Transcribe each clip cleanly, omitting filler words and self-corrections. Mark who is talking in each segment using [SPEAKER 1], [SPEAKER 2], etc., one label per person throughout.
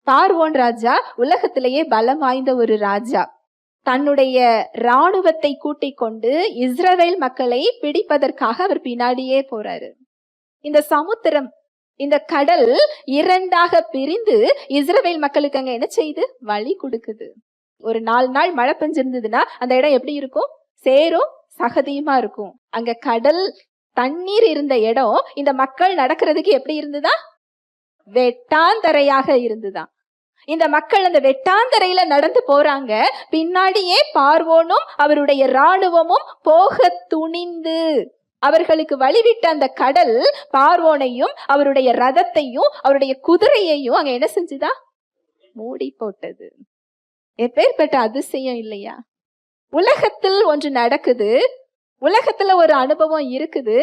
[SPEAKER 1] பார்வோன் ராஜா உலகத்திலேயே பலம் வாய்ந்த ஒரு ராஜா. தன்னுடைய இராணுவத்தை கூட்டிக் கொண்டு இஸ்ரவேல் மக்களை பிடிப்பதற்காக அவர் பின்னாடியே போறாரு. இந்த சமுத்திரம், இந்த கடல் இரண்டாக பிரிந்து இஸ்ரவேல் மக்களுக்கு அங்க என்ன செய்யுது? வழி கொடுக்குது. ஒரு 4 நாள் மழை பெஞ்சிருந்ததுன்னா அந்த இடம் எப்படி இருக்கும்? சேரும் சகதியுமா இருக்கும். அங்க கடல் தண்ணீர் இருந்த இடம் இந்த மக்கள் நடக்கிறதுக்கு எப்படி இருந்துதா? வெட்டாந்தரையாக இருந்துதான். இந்த மக்கள் அந்த வெட்டாந்தரையில நடந்து போறாங்க. பின்னாடியே பார்வோனும் அவருடைய இராணுவமும் போக துணிந்து அவர்களுக்கு வழிவிட்ட அந்த கடல் பார்வோனையும் அவருடைய ரதத்தையும் அவருடைய குதிரையையும் அங்க என்ன செஞ்சுதா? மூடி போட்டது. எப்பேற்பட்ட அதிசயம் இல்லையா? உலகத்தில் ஒன்று நடக்குது, உலகத்துல ஒரு அனுபவம் இருக்குது,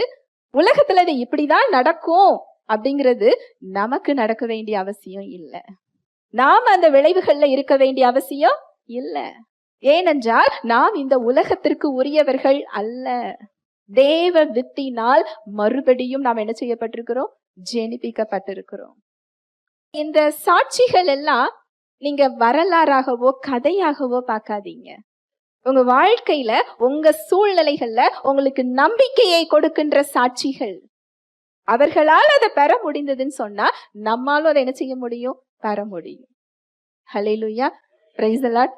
[SPEAKER 1] உலகத்துல இது இப்படிதான் நடக்கும் அப்படிங்கிறது நமக்கு நடக்க வேண்டிய அவசியம் இல்லை. நாம் அந்த விளைவுகள்ல இருக்க வேண்டிய அவசியம் இல்லை. ஏனென்றால் நாம் இந்த உலகத்திற்கு உரியவர்கள் அல்ல. தேவ வித்தினால் மறுபடியும் நாம் என்ன செய்யப்பட்டிருக்கிறோம்? ஜெனிப்பிக்கப்பட்டிருக்கிறோம். இந்த சாட்சிகள் எல்லாம் நீங்க வரலாறாகவோ கதையாகவோ பார்க்காதீங்க. உங்க வாழ்க்கையில உங்க சூழ்நிலைகள்ல உங்களுக்கு நம்பிக்கையை கொடுக்கின்ற சாட்சிகள். அவர்களால் அதை பெற முடிந்ததுன்னு சொன்னா நம்மாலும் அதை என்ன செய்ய முடியும்? பெற முடியும். ஹல்லேலூயா, பிரைஸ் தி லார்ட்.